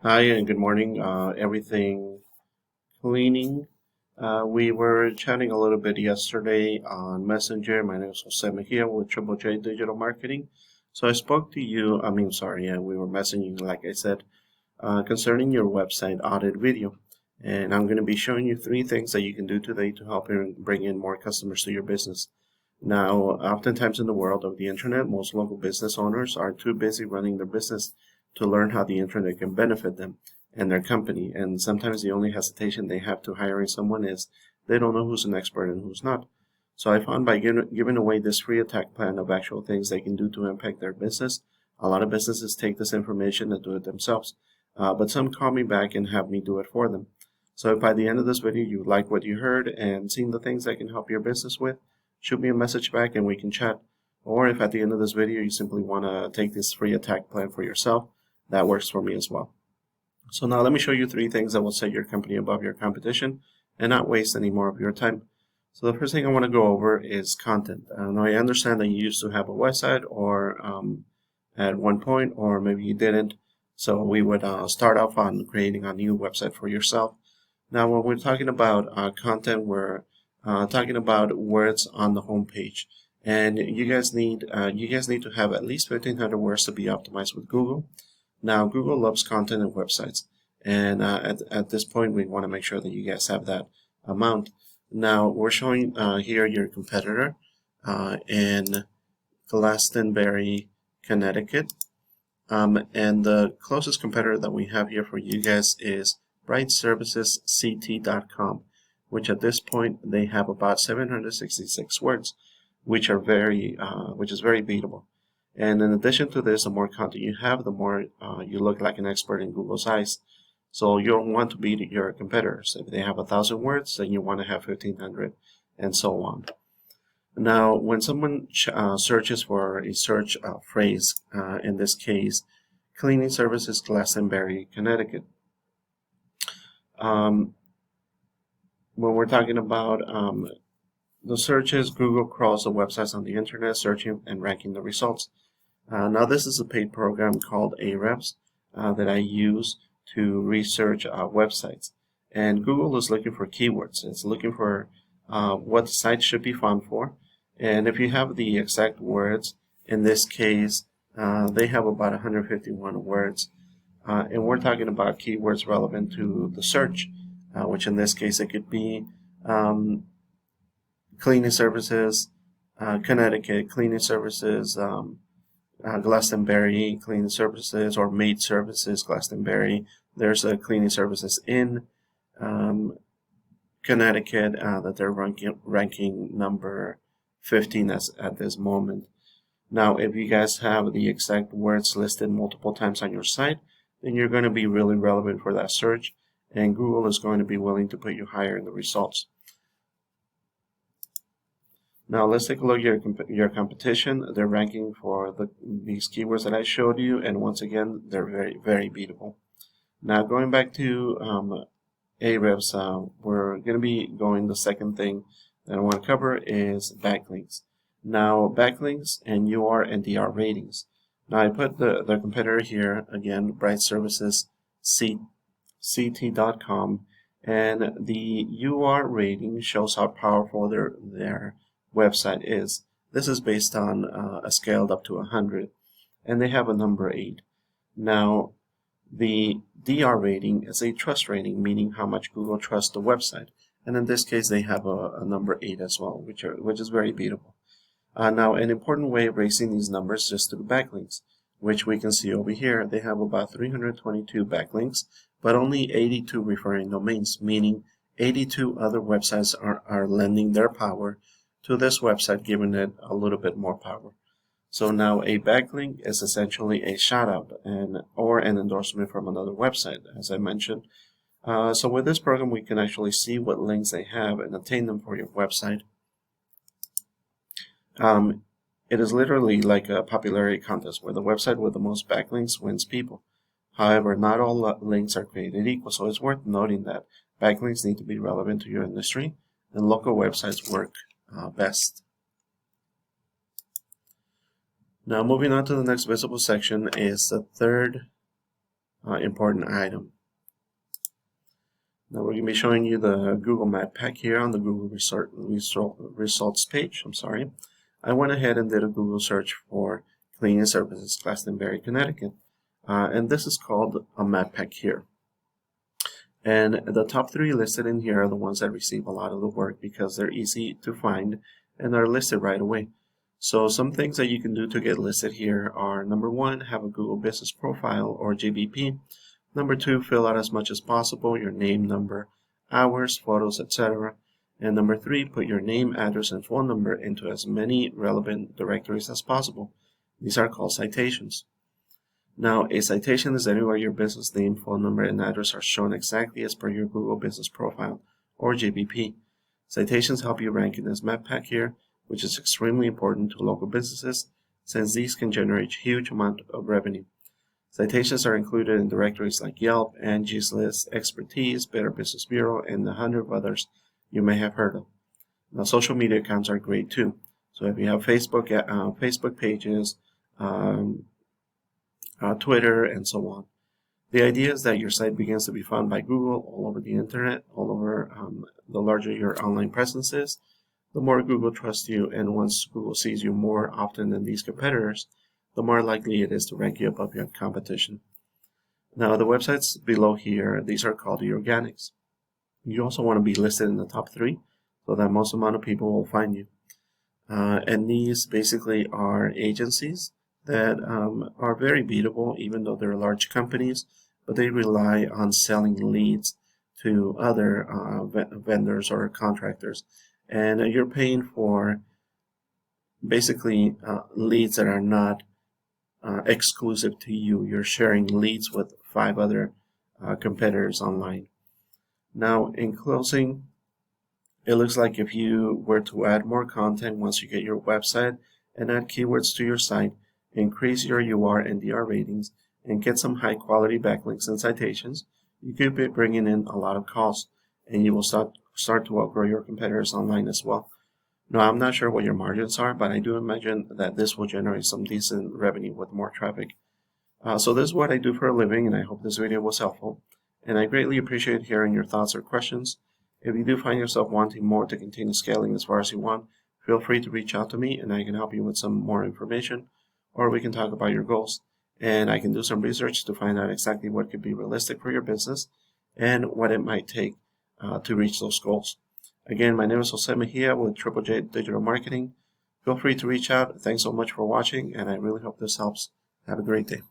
Hi and good morning. Everything cleaning. We were chatting a little bit yesterday on Messenger. My name is Jose Mejia with Triple J Digital Marketing. So I spoke to you. Sorry, yeah, we were messaging, like I said, concerning your website audit video. And I'm going to be showing you three things that you can do today to help you bring in more customers to your business. Now, oftentimes in the world of the internet, most local business owners are too busy running their business to learn how the internet can benefit them and their company. And sometimes the only hesitation they have to hiring someone is they don't know who's an expert and who's not. So I found by giving away this free attack plan of actual things they can do to impact their business, a lot of businesses take this information and do it themselves. But some call me back and have me do it for them. So if by the end of this video you like what you heard and seen the things I can help your business with, shoot me a message back and we can chat. Or if at the end of this video you simply want to take this free attack plan for yourself, that works for me as well. So now let me show you three things that will set your company above your competition and not waste any more of your time. So the first thing I want to go over is content. Now I understand that you used to have a website or at one point, or maybe you didn't. So we would start off on creating a new website for yourself. Now when we're talking about content, we're talking about words on the home page. And you guys need to have at least 1,500 words to be optimized with Google. Now, Google loves content and websites, and at this point, we want to make sure that you guys have that amount. Now, we're showing here your competitor in Glastonbury, Connecticut, and the closest competitor that we have here for you guys is brightservicesct.com, which at this point they have about 766 words, which is very beatable. And in addition to this, the more content you have, the more you look like an expert in Google's eyes. So you don't want to beat your competitors. If they have 1,000 words, then you want to have 1,500, and so on. Now, when someone searches for a search phrase, in this case, cleaning services Glastonbury, Connecticut. When we're talking about the searches, Google crawls the websites on the internet, searching and ranking the results. Now this is a paid program called Ahrefs that I use to research websites. And Google is looking for keywords. It's looking for what the site should be found for. And if you have the exact words, in this case, they have about 151 words. And we're talking about keywords relevant to the search, which in this case it could be cleaning services, Connecticut, cleaning services, Glastonbury, cleaning services, or maid services, Glastonbury. There's a cleaning services in Connecticut that they're ranking number 15 at this moment. Now, if you guys have the exact words listed multiple times on your site, then you're going to be really relevant for that search, and Google is going to be willing to put you higher in the results. Now let's take a look at your competition. They're ranking for these keywords that I showed you, and once again, they're very, very beatable. Now going back to Ahrefs, we're going to be going, the second thing that I want to cover is backlinks. Now backlinks and UR and DR ratings. Now I put the competitor here, again, brightservicesct.com, and the UR rating shows how powerful their website is. This is based on a scale up to 100, and they have a number 8. Now, the DR rating is a trust rating, meaning how much Google trusts the website, and in this case, they have a number 8 as well, which is very beatable. Now, an important way of raising these numbers is through backlinks, which we can see over here. They have about 322 backlinks, but only 82 referring domains, meaning 82 other websites are lending their power to this website, giving it a little bit more power. So now a backlink is essentially a shout out or an endorsement from another website, as I mentioned. So with this program, we can actually see what links they have and obtain them for your website. It is literally like a popularity contest where the website with the most backlinks wins people. However, not all links are created equal, so it's worth noting that backlinks need to be relevant to your industry, and local websites work best. Now moving on to the next visible section is the third important item. Now we're going to be showing you the Google Map Pack here on the Google results page. I went ahead and did a Google search for cleaning services, Glastonbury, Connecticut, and this is called a map pack here. And the top 3 listed in here are the ones that receive a lot of the work because they're easy to find and are listed right away. So some things that you can do to get listed here are: number 1, have a Google Business Profile or GBP. Number 2, fill out as much as possible your name, number, hours, photos, etc. And number 3, put your name, address, and phone number into as many relevant directories as possible. These are called citations. Now, a citation is anywhere your business name, phone number, and address are shown exactly as per your Google Business Profile or GBP. Citations help you rank in this map pack here, which is extremely important to local businesses since these can generate huge amount of revenue. Citations are included in directories like Yelp, Angie's List, Expertise, Better Business Bureau, and 100 others you may have heard of. Now, social media accounts are great too. So if you have Facebook pages, Twitter, and so on. The idea is that your site begins to be found by Google all over the internet, all over. The larger your online presence is, the more Google trusts you, and once Google sees you more often than these competitors, the more likely it is to rank you above your competition. Now, the websites below here, these are called the organics. You also want to be listed in the top 3 so that most amount of people will find you. And these basically are agencies that are very beatable, even though they're large companies, but they rely on selling leads to other vendors or contractors. And you're paying for basically leads that are not exclusive to you. You're sharing leads with 5 other competitors online. Now, in closing, it looks like if you were to add more content once you get your website and add keywords to your site, increase your UR and DR ratings, and get some high quality backlinks and citations, you could be bringing in a lot of calls, and you will start to outgrow your competitors online as well. Now, I'm not sure what your margins are, but I do imagine that this will generate some decent revenue with more traffic. So this is what I do for a living, and I hope this video was helpful. And I greatly appreciate hearing your thoughts or questions. If you do find yourself wanting more to continue scaling as far as you want, feel free to reach out to me and I can help you with some more information, or we can talk about your goals. And I can do some research to find out exactly what could be realistic for your business and what it might take to reach those goals. Again, my name is Jose Mejia with Triple J Digital Marketing. Feel free to reach out. Thanks so much for watching, and I really hope this helps. Have a great day.